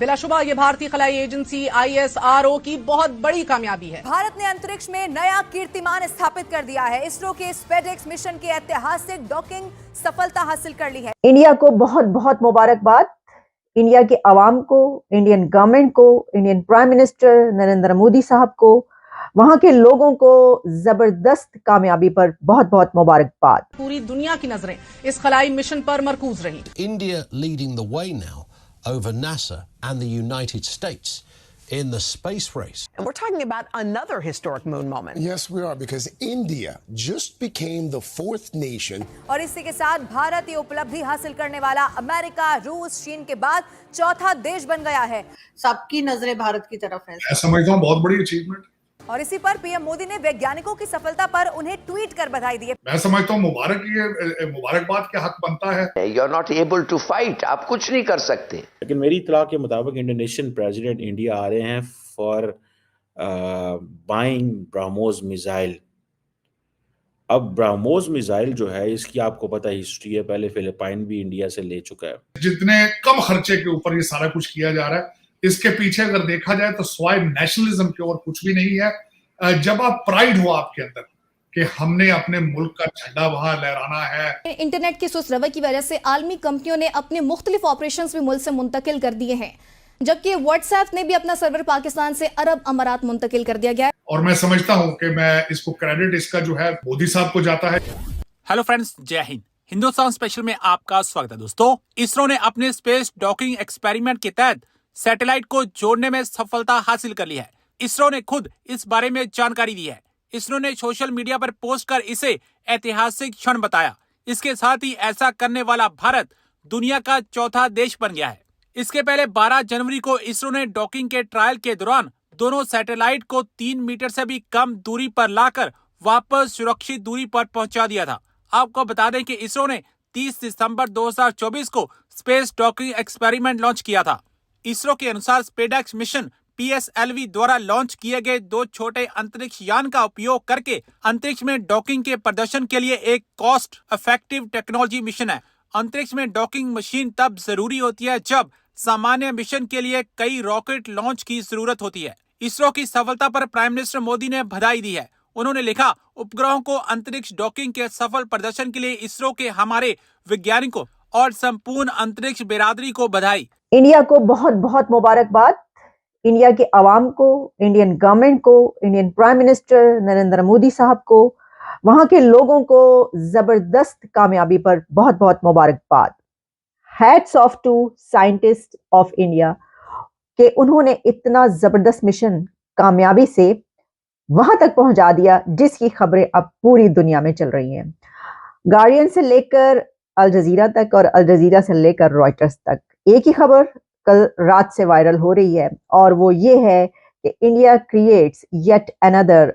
बिलाशुबा ये भारतीय खलाई agency ISRO की बहुत बड़ी कामयाबी है। भारत ने अंतरिक्ष में नया कीर्तिमान स्थापित कर दिया है। इसरो के स्पेसएक्स मिशन की ऐतिहासिक डॉकिंग सफलता हासिल कर ली है। इंडिया को बहुत बहुत मुबारकबाद। इंडिया के अवाम को, इंडियन गवर्नमेंट को, Indian prime minister Narendra Modi साहब को, वहां के लोगों को जबरदस्त कामयाबी पर बहुत बहुत मुबारकबाद। पूरी दुनिया की नजरें इस खलाई मिशन पर मरकूज रही। India leading the way now over NASA and the United States in the space race. And we're talking about another historic moon moment. Yes, we are, because India just became the fourth nation. और इसी के साथ भारत ये उपलब्धि हासिल करने वाला America, रूस, चीन के बाद चौथा देश बन गया है। सबकी नजरें भारत की तरफ हैं। मैं समझता हूँ बहुत बड़ी अचीवमेंट। और इसी पर पीएम मोदी ने वैज्ञानिकों की सफलता पर उन्हें ट्वीट कर बधाई दी है। मैं समझता हूँ मुबारकबाद के हक बनता है। You're not able to fight, आप कुछ नहीं कर सकते। लेकिन मेरी इत्तला के मुताबिक इंडोनेशियन प्रेसिडेंट इंडिया आ रहे हैं फॉर बाइंग ब्रह्मोस मिसाइल। अब ब्रह्मोस मिसाइल जो है, इसकी आपको पता हिस्ट्री है, पहले फिलिपाइन भी इंडिया से ले चुका है। जितने कम खर्चे के ऊपर ये सारा कुछ किया जा रहा है, इसके पीछे अगर देखा जाए तो स्वाय नेशनलिज्म के और कुछ भी नहीं है। जब आप प्राइड हो आपके अंदर कि हमने अपने मुल्क का झंडा वहां लहराना है। इंटरनेट के सुस्त रवैये की वजह से आलमी कंपनियों ने अपने मुख्तलिफ ऑपरेशंस भी मुल्क से मुंतकिल कर दिए हैं, जबकि व्हाट्सएप ने भी अपना सर्वर पाकिस्तान से अरब अमारात मुंतकिल कर दिया गया है। और मैं समझता हूँ कि मैं इसको क्रेडिट इसका जो है मोदी साहब को जाता है। हेलो फ्रेंड्स, जय हिंद। हिंदुस्तान स्पेशल में आपका स्वागत है। दोस्तों, इसरो ने अपने स्पेस डॉकिंग एक्सपेरिमेंट के तहत सैटेलाइट को जोड़ने में सफलता हासिल कर ली है। इसरो ने खुद इस बारे में जानकारी दी है। इसरो ने सोशल मीडिया पर पोस्ट कर इसे ऐतिहासिक क्षण बताया। इसके साथ ही ऐसा करने वाला भारत दुनिया का चौथा देश बन गया है। इसके पहले 12 जनवरी को इसरो ने डॉकिंग के ट्रायल के दौरान दोनों सैटेलाइट को 3 मीटर से भी कम दूरी पर लाकर वापस सुरक्षित दूरी पर पहुंचा दिया था। आपको बता दें कि इसरो ने 30 दिसंबर 2024 को स्पेस डॉकिंग एक्सपेरिमेंट लॉन्च किया था। इसरो के अनुसार स्पेसएक्स मिशन PSLV द्वारा लॉन्च किए गए 2 छोटे अंतरिक्ष यान का उपयोग करके अंतरिक्ष में डॉकिंग के प्रदर्शन के लिए एक कॉस्ट इफेक्टिव टेक्नोलॉजी मिशन है। अंतरिक्ष में डॉकिंग मशीन तब जरूरी होती है जब सामान्य मिशन के लिए कई रॉकेट लॉन्च की जरूरत होती है। इसरो की सफलता पर प्राइम मिनिस्टर मोदी ने बधाई दी है। उन्होंने लिखा, उपग्रहों को अंतरिक्ष डॉकिंग के सफल प्रदर्शन के लिए इसरो के हमारे वैज्ञानिकों और संपूर्ण अंतरिक्ष बिरादरी को बधाई। इंडिया को बहुत बहुत मुबारकबाद। इंडिया के अवाम को, इंडियन गवर्नमेंट को, Indian prime minister Narendra Modi साहब को, वहां के लोगों को जबरदस्त कामयाबी पर बहुत बहुत मुबारकबाद। Hats off to scientist of India कि उन्होंने इतना जबरदस्त मिशन कामयाबी से वहां तक पहुंचा दिया जिसकी खबरें अब पूरी दुनिया में चल रही हैं। गार्डियन से लेकर अल जजीरा तक और अल जजीरा से लेकर रॉयटर्स तक एक ही खबर कल रात से वायरल हो रही है, और वो ये है कि India creates yet another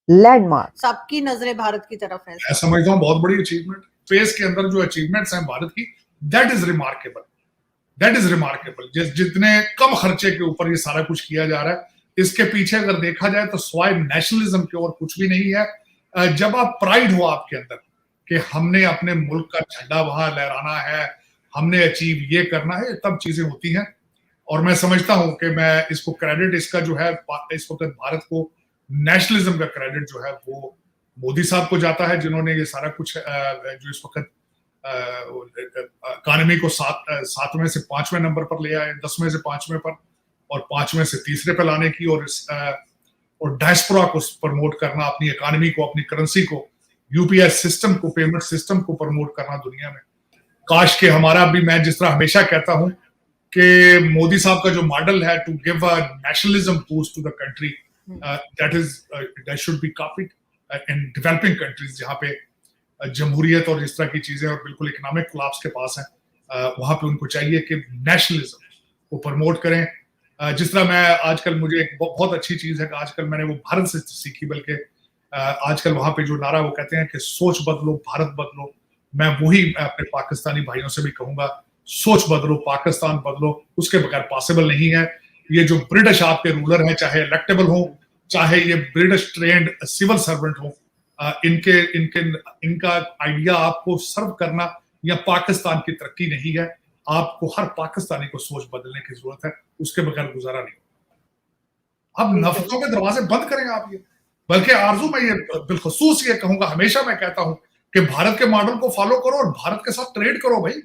landmark. सबकी नजरें भारत की तरफ हैं। मैं समझता हूँ बहुत बड़ी अचीवमेंट। स्पेस के अंदर जो अचीवमेंट्स हैं भारत की, दैट इज रिमार्केबल। जितने कम खर्चे के ऊपर ये सारा कुछ किया जा रहा है, इसके पीछे अगर देखा जाए तो स्वाय नेशनलिज्म के और कुछ भी नहीं है। जब आप प्राइड हो आपके अंदर कि हमने अपने मुल्क का झंडा वहां लहराना है, हमने अचीव ये करना है, तब चीजें होती हैं। और मैं समझता हूं कि मैं इसको क्रेडिट इसका जो है इस वक्त भारत को नेशनलिज्म का क्रेडिट जो है वो मोदी साहब को जाता है, जिन्होंने ये सारा कुछ जो इस वक्त इकॉनमी को 7वें से 5वें नंबर पर ले आए, 10वें से 5वें पर और 5वें से 3रे पे लाने की, और डायस्पोरा को प्रमोट करना, अपनी इकॉनमी को, अपनी करेंसी को, UPI सिस्टम को, पेमेंट सिस्टम को प्रमोट करना दुनिया में। काश के हमारा भी, मैं जिस तरह हमेशा कहता हूं कि मोदी साहब का जो मॉडल है to give a nationalism boost to the country, that should be copied in developing countries, जहां पे जमहूरियत और इस तरह की चीजें और बिल्कुल इकोनॉमिक कोलैप्स के पास हैं। वहां पे उनको चाहिए कि नेशनलिज्म को प्रमोट करें। जिस तरह मैं आजकल, मुझे एक बहुत अच्छी चीज है कि आजकल मैंने वो भारत से सीखी, बल्कि आजकल वहां पे जो नारा वो कहते हैं कि सोच बदलो भारत बदलो, मैं वही अपने पाकिस्तानी भाइयों से भी कहूंगा, सोच बदलो पाकिस्तान बदलो। उसके बगैर पॉसिबल नहीं है। ये जो ब्रिटिश आपके रूलर हैं, चाहे इलेक्टेबल हो, चाहे ये ब्रिटिश ट्रेंड सिविल सर्वेंट हो, इनका आइडिया आपको सर्व करना या पाकिस्तान की तरक्की नहीं है। आपको हर पाकिस्तानी को सोच बदलने की जरूरत है, उसके बगैर गुजारा नहीं। अब नफरतों के दरवाजे बंद करें आप ये। बल्कि आरजू मैं ये बिलखसूस ये कहूंगा, हमेशा मैं कहता हूं कि भारत के मॉडल को फॉलो करो और भारत के साथ ट्रेड करो भाई,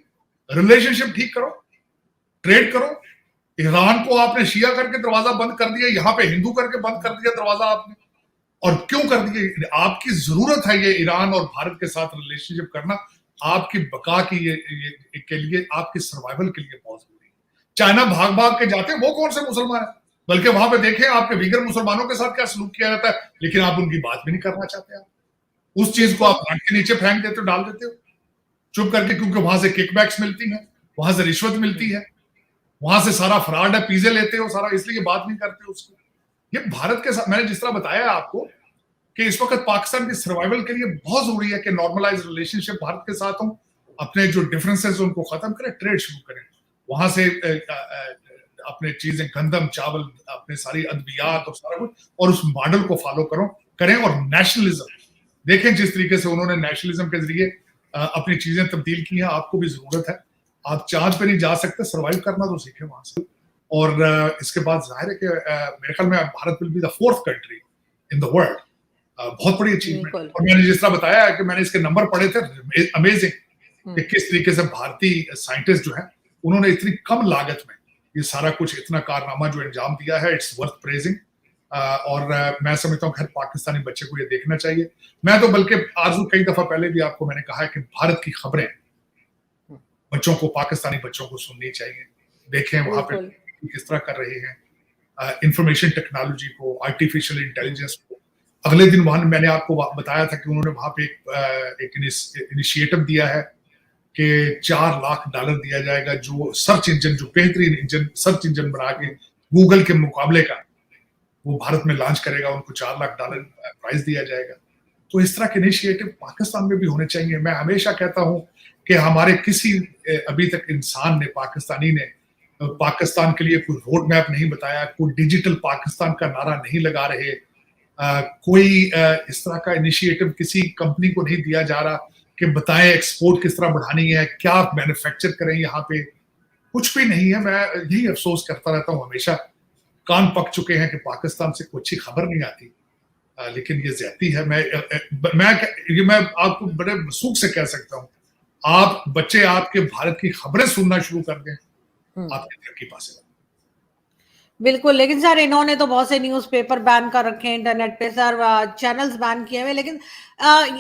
रिलेशनशिप ठीक करो, ट्रेड करो। ईरान को आपने शिया करके दरवाजा बंद कर दिया, यहाँ पे हिंदू करके बंद कर दिया दरवाजा आपने। और क्यों कर दिए? आपकी जरूरत है ये ईरान और भारत के साथ रिलेशनशिप करना, आपकी बका की के लिए, आपकी सर्वाइवल के लिए बहुत जरूरी है। चाइना भाग भाग के जाते हैं, वो कौन से मुसलमान है? बल्कि वहां पे देखें आपके वीगर मुसलमानों के साथ क्या सलूक किया जाता है, लेकिन आप उनकी बात भी नहीं करना चाहते। आप उस चीज को आप हाथ के नीचे फेंक देते हो, डाल देते हो चुप करके, क्योंकि वहां से किकबैक्स मिलती हैं, वहां से रिश्वत मिलती है, वहां से सारा फ्रॉड है, पीजे लेते हो सारा, इसलिए बात नहीं करते उसको। ये भारत के साथ मैंने जिस तरह बताया आपको कि इस वक्त पाकिस्तान की सर्वाइवल के लिए बहुत जरूरी है कि नॉर्मलाइज रिलेशनशिप भारत के साथ हो, अपने जो डिफरेंसेस उनको खत्म करें, ट्रेड शुरू करें, वहां से अपने चीजें गंदम चावल, अपने सारी अद्वियात और सारा कुछ, और उस मॉडल को फॉलो करें। और नेशनलिज्म देखें, जिस तरीके से उन्होंने नेशनलिज्म के जरिए अपनी चीजें तब्दील की हैं, आपको भी जरूरत है। आप चांद पे नहीं जा सकते, सर्वाइव करना तो सीखें वहां से। और इसके बाद जाहिर है कि मेरे ख्याल में Bharat will be the 4th country in the world. बहुत बड़ी अचीवमेंट। और मैंने जिस तरह बताया है कि मैंने इसके नंबर पढ़े थे, अमेजिंग कि किस तरीके से भारतीय साइंटिस्ट जो है उन्होंने इतनी कम लागत में ये सारा कुछ इतना कारनामा जो अंजाम दिया है, इट्स वर्थ प्रेजिंग। और मैं समझता हूँ हर पाकिस्तानी बच्चे को ये देखना चाहिए। मैं तो बल्कि आरजू कई दफा पहले भी आपको मैंने कहा है कि भारत की खबरें बच्चों को, पाकिस्तानी बच्चों को सुननी चाहिए, देखें वहां पे किस तरह कर रहे हैं इंफॉर्मेशन टेक्नोलॉजी को, आर्टिफिशियल इंटेलिजेंस को। अगले दिन वहां मैंने आपको बताया था कि उन्होंने वहां पे एक इनिशिएटिव दिया है कि $4 लाख दिया जाएगा, जो सर्च इंजन, जो बेहतरीन सर्च इंजन बना के गूगल के मुकाबले का वो भारत में लॉन्च करेगा, उनको $4 लाख प्राइज दिया जाएगा। तो इस तरह के इनिशिएटिव पाकिस्तान में भी होने चाहिए। मैं हमेशा कहता हूं कि हमारे किसी अभी तक इंसान ने, पाकिस्तानी ने पाकिस्तान के लिए कोई रोड मैप नहीं बताया, कोई डिजिटल पाकिस्तान का नारा नहीं लगा रहे, कोई इस तरह का इनिशिएटिव किसी कंपनी को नहीं दिया जा रहा कि बताएं एक्सपोर्ट किस तरह बढ़ानी है, क्या मैन्युफैक्चर करें यहाँ पे, कुछ भी नहीं है। मैं यही अफसोस करता रहता हूँ हमेशा। कान पक चुके हैं कि पाकिस्तान से कोई अच्छी खबर नहीं आती, लेकिन ये ज्यादती है। मैं आपको बड़े वसूख से कह सकता हूँ, आप बच्चे आपके भारत की खबरें सुनना शुरू कर दें, आपकी तरक्की पासे। बिल्कुल, लेकिन सर इन्होंने तो बहुत से न्यूज़पेपर बैन कर रखे हैं, इंटरनेट पे सर चैनल्स बैन किए हुए। लेकिन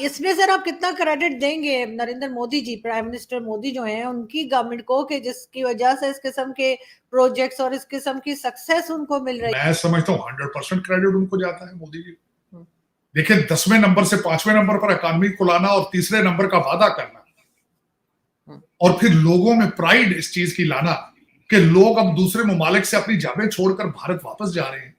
इसमें सर आप कितना क्रेडिट देंगे नरेंद्र मोदी जी, प्राइम मिनिस्टर मोदी जो हैं, उनकी गवर्नमेंट को, कि जिसकी वजह से इस किस्म के प्रोजेक्ट्स और इस किस्म की सक्सेस उनको मिल रही है? मैं समझता हूँ 100% क्रेडिट उनको जाता है, मोदी जी। देखिए 10वें नंबर से 5वें नंबर पर इकॉनमी को लाना और 3रे नंबर का वादा करना, और फिर लोगों में प्राइड इस चीज की लाना कि लोग अब दूसरे ममालिक से अपनी जाबें छोड़कर भारत वापस जा रहे हैं।